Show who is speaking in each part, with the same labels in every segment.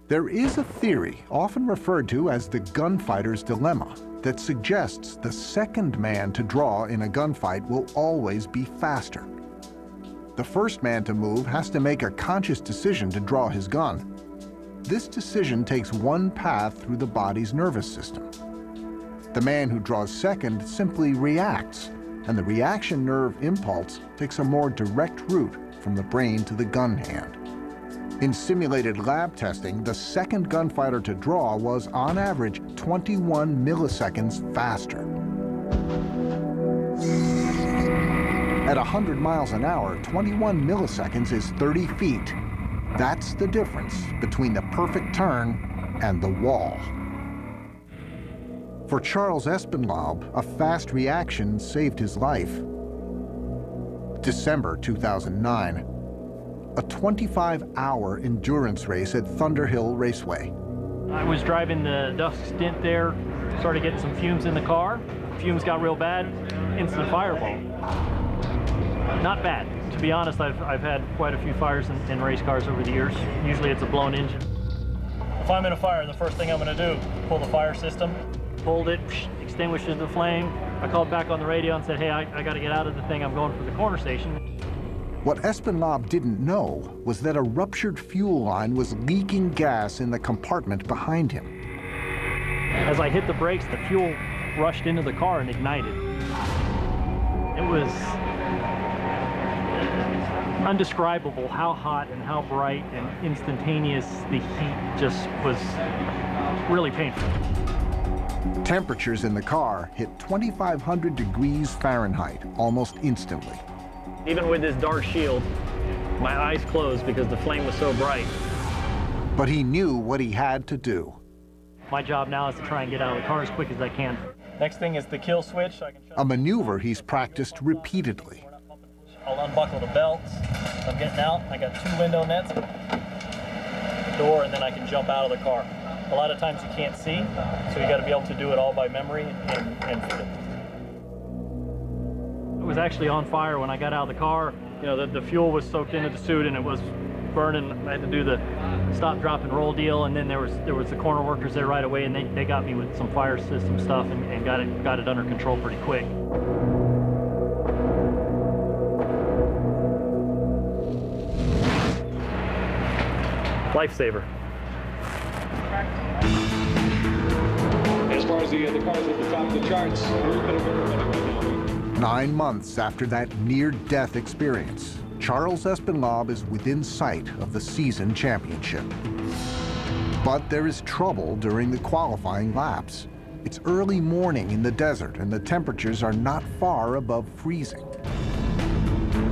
Speaker 1: There is a theory, often referred to as the gunfighter's dilemma, that suggests the second man to draw in a gunfight will always be faster. The first man to move has to make a conscious decision to draw his gun. This decision takes one path through the body's nervous system. The man who draws second simply reacts, and the reaction nerve impulse takes a more direct route from the brain to the gun hand. In simulated lab testing, the second gunfighter to draw was, on average, 21 milliseconds faster. At 100 miles an hour, 21 milliseconds is 30 feet. That's the difference between the perfect turn and the wall. For Charles Espenlaub, a fast reaction saved his life. December 2009. A 25-hour endurance race at Thunderhill Raceway.
Speaker 2: I was driving the dusk stint there, started getting some fumes in the car. Fumes got real bad, instant fireball. Not bad. To be honest, I've had quite a few fires in race cars over the years. Usually it's a blown engine. If I'm in a fire, the first thing I'm going to do, pull the fire system. Pulled it, extinguished the flame. I called back on the radio and said, hey, I got to get out of the thing. I'm going for the corner station.
Speaker 1: What Espenlaub didn't know was that a ruptured fuel line was leaking gas in the compartment behind him.
Speaker 2: As I hit the brakes, the fuel rushed into the car and ignited. It was undescribable how hot and how bright and instantaneous the heat just was. Really painful.
Speaker 1: Temperatures in the car hit 2,500 degrees Fahrenheit almost instantly.
Speaker 2: Even with this dark shield, my eyes closed because the flame was so bright.
Speaker 1: But he knew what he had to do.
Speaker 2: My job now is to try and get out of the car as quick as I can. Next thing is the kill switch.
Speaker 1: A maneuver he's practiced repeatedly.
Speaker 2: I'll unbuckle the belts. I'm getting out. I got 2 window nets, door, and then I can jump out of the car. A lot of times you can't see, so you got to be able to do it all by memory and feel. It was actually on fire when I got out of the car. You know, the fuel was soaked into the suit and it was burning. I had to do the stop, drop, and roll deal, and then there was the corner workers there right away, and they got me with some fire system stuff and got it under control pretty quick. Lifesaver.
Speaker 3: As far as the cars at the top of the charts, we're going to right now.
Speaker 1: 9 months after that near-death experience, Charles Espenlaub is within sight of the season championship. But there is trouble during the qualifying laps. It's early morning in the desert, and the temperatures are not far above freezing.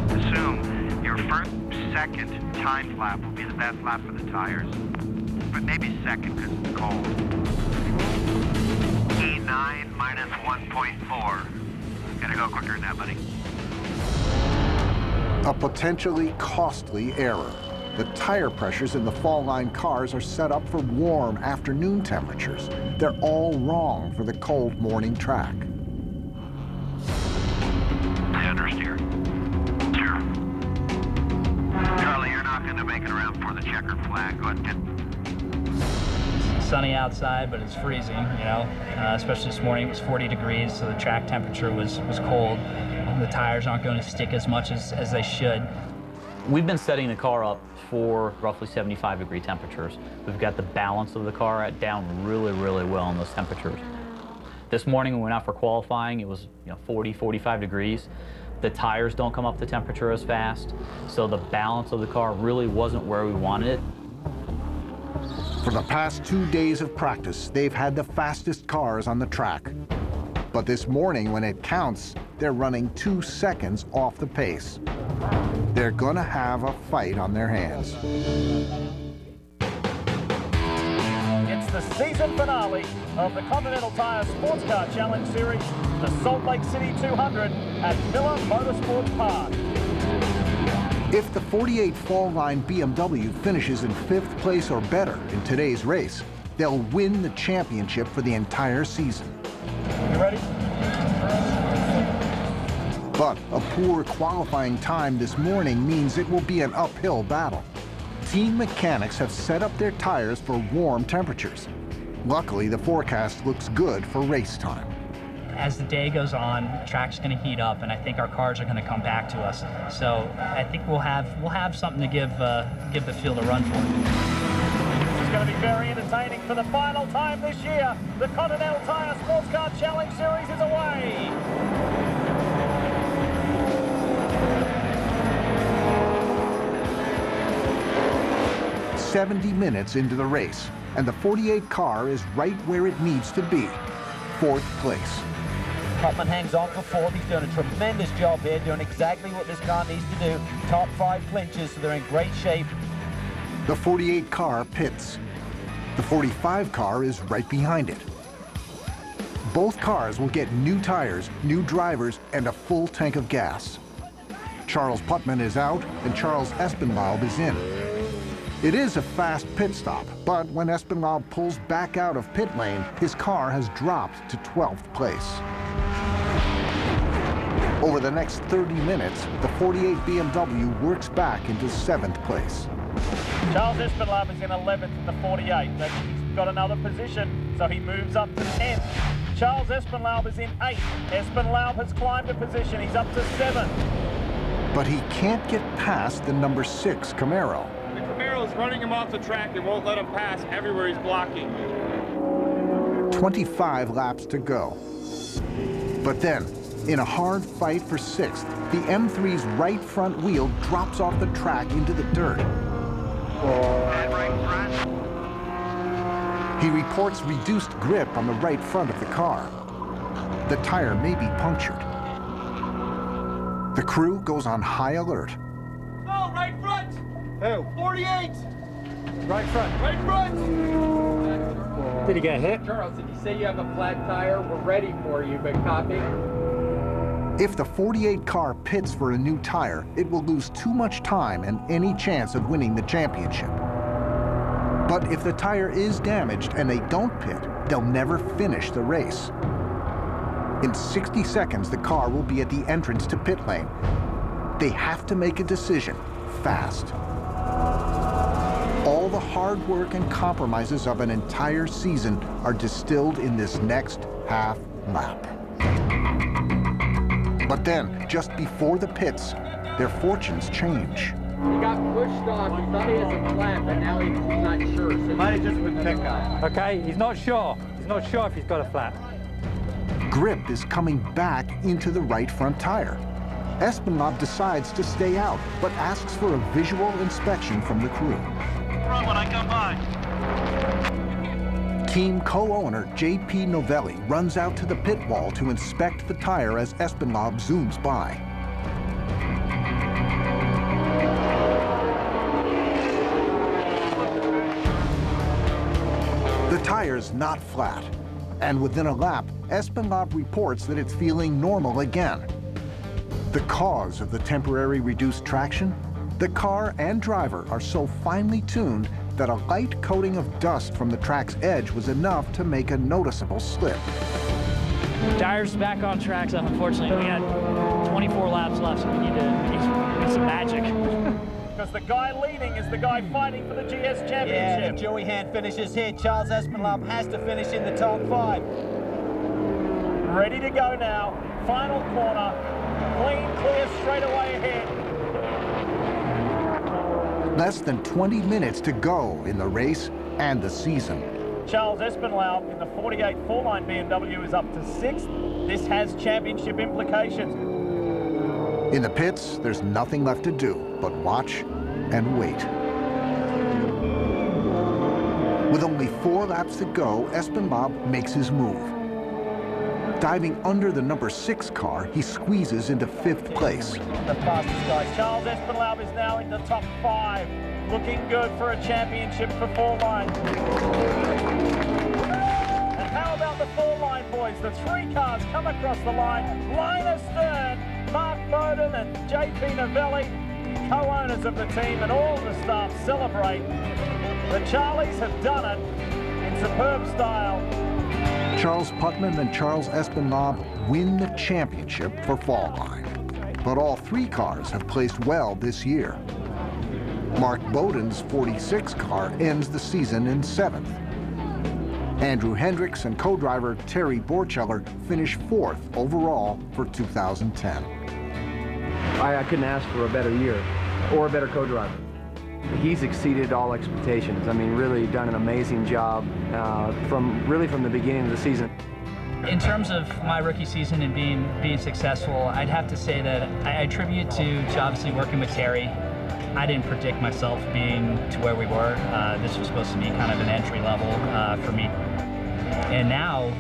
Speaker 4: Assume your first, second timed lap will be the best lap for the tires, but maybe second because it's cold. E9 minus 1.4. Gotta go quicker than that, buddy.
Speaker 1: A potentially costly error. The tire pressures in the fall line cars are set up for warm afternoon temperatures. They're all wrong for the cold morning track.
Speaker 4: Understeer. Sure. Charlie, you're not going to make it around before the checkered flag. Go ahead and
Speaker 5: It's sunny outside, but it's freezing, you know. Especially this morning, it was 40 degrees, so the track temperature was cold. The tires aren't going to stick as much as they should.
Speaker 6: We've been setting the car up for roughly 75-degree temperatures. We've got the balance of the car down really, really well in those temperatures. This morning, when we went out for qualifying, it was 40, 45 degrees. The tires don't come up to temperature as fast, so the balance of the car really wasn't where we wanted it.
Speaker 1: For the past 2 days of practice, they've had the fastest cars on the track. But this morning, when it counts, they're running 2 seconds off the pace. They're gonna have a fight on their hands.
Speaker 2: It's the season finale of the Continental Tire Sports Car Challenge Series, the Salt Lake City 200 at Miller Motorsports Park.
Speaker 1: If the 48 fall line BMW finishes in 5th place or better in today's race, they'll win the championship for the entire season.
Speaker 2: You ready?
Speaker 1: But a poor qualifying time this morning means it will be an uphill battle. Team mechanics have set up their tires for warm temperatures. Luckily, the forecast looks good for race time.
Speaker 5: As the day goes on, the track's going to heat up, and I think our cars are going to come back to us. So I think we'll have something to give the field a run for.
Speaker 2: This is going to be very entertaining for the final time this year. The Continental Tire Sports Car Challenge Series is away.
Speaker 1: 70 minutes into the race, and the 48 car is right where it needs to be, 4th place.
Speaker 7: Putman hangs on for 4th. He's doing a tremendous job here, doing exactly what this car needs to do. Top 5 clinches, so they're in great shape.
Speaker 1: The 48 car pits. The 45 car is right behind it. Both cars will get new tires, new drivers, and a full tank of gas. Charles Putman is out, and Charles Espenlaub is in. It is a fast pit stop, but when Espenlaub pulls back out of pit lane, his car has dropped to 12th place. Over the next 30 minutes, the 48 BMW works back into 7th place.
Speaker 2: Charles Espenlaub is in 11th in the 48. That's, he's got another position, so he moves up to 10th. Charles Espenlaub is in 8th. Espenlaub has climbed a position. He's up to 7th.
Speaker 1: But he can't get past the number 6 Camaro.
Speaker 8: The Camaro is running him off the track and won't let him pass everywhere he's blocking.
Speaker 1: 25 laps to go. But then, in a hard fight for 6th, the M3's right front wheel drops off the track into the dirt. He reports reduced grip on the right front of the car. The tire may be punctured. The crew goes on high alert.
Speaker 8: Oh, right front!
Speaker 7: Who?
Speaker 8: 48!
Speaker 2: Right front.
Speaker 8: Right front!
Speaker 2: Did he get hit?
Speaker 9: Charles, if you say you have a flat tire, we're ready for you, but copy.
Speaker 1: If the 48 car pits for a new tire, it will lose too much time and any chance of winning the championship. But if the tire is damaged and they don't pit, they'll never finish the race. In 60 seconds, the car will be at the entrance to pit lane. They have to make a decision fast. All the hard work and compromises of an entire season are distilled in this next half lap. But then, just before the pits, their fortunes change.
Speaker 9: He got pushed off. He thought he has a flat, but now he's not sure. So
Speaker 7: Might have just been picked up.
Speaker 2: Okay, he's not sure. He's not sure if he's got a flat.
Speaker 1: Grip is coming back into the right front tire. Espenlaub decides to stay out, but asks for a visual inspection from the crew.
Speaker 4: Run when I come by.
Speaker 1: Team co-owner J.P. Novelli runs out to the pit wall to inspect the tire as Espenlaub zooms by. The tire's not flat, and within a lap, Espenlaub reports that it's feeling normal again. The cause of the temporary reduced traction? The car and driver are so finely tuned that a light coating of dust from the track's edge was enough to make a noticeable slip.
Speaker 5: Tires back on track, so unfortunately we had 24 laps left, so we need some magic.
Speaker 2: Because the guy leading is the guy fighting for the GS Championship.
Speaker 7: Yeah, if Joey Hand finishes here, Charles Espenlaub has to finish in the top 5.
Speaker 2: Ready to go now. Final corner. Clean, clear, straight away ahead.
Speaker 1: Less than 20 minutes to go in the race and the season.
Speaker 2: Charles Espenlaub in the 48 four-line BMW is up to 6th. This has championship implications.
Speaker 1: In the pits, there's nothing left to do but watch and wait. With only 4 laps to go, Espenlaub makes his move. Diving under the number 6 car, he squeezes into 5th place.
Speaker 7: The fastest guy.
Speaker 2: Charles Espenlaub is now in the top 5. Looking good for a championship for four-line. And how about the four-line boys? The 3 cars come across the line. Line astern, Mark Bowden and J.P. Novelli, co-owners of the team, and all the staff celebrate. The Charlies have done it in superb style.
Speaker 1: Charles Putman and Charles Espenlaub win the championship for Fall Line. But all 3 cars have placed well this year. Mark Bowden's 46 car ends the season in 7th. Andrew Hendricks and co-driver Terry Borcheller finished 4th overall for 2010.
Speaker 10: I couldn't ask for a better year or a better co-driver. He's exceeded all expectations. I mean, really done an amazing job from the beginning of the season.
Speaker 5: In terms of my rookie season and being successful, I'd have to say that I attribute to obviously working with Terry. I didn't predict myself being to where we were. This was supposed to be kind of an entry level for me. And now,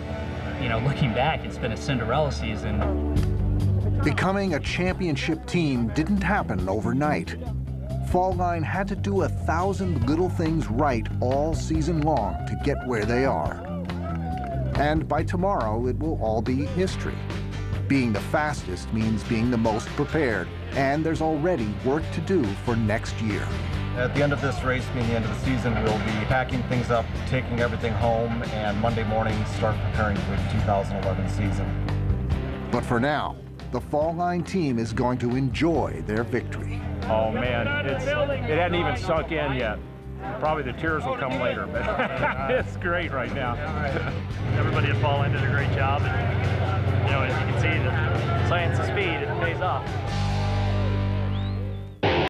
Speaker 5: you know, looking back, it's been a Cinderella season.
Speaker 1: Becoming a championship team didn't happen overnight. Fall Line had to do 1,000 little things right all season long to get where they are. And by tomorrow, it will all be history. Being the fastest means being the most prepared, and there's already work to do for next year.
Speaker 11: At the end of this race, being the end of the season, we'll be packing things up, taking everything home, and Monday morning start preparing for the 2011 season.
Speaker 1: But for now, the Fall Line team is going to enjoy their victory.
Speaker 8: Oh man, it hadn't even sunk in yet. Probably the tears will come later, but it's great right now.
Speaker 2: Everybody at Fall Line did a great job, and you know, as you can see, the science of speed, it pays off.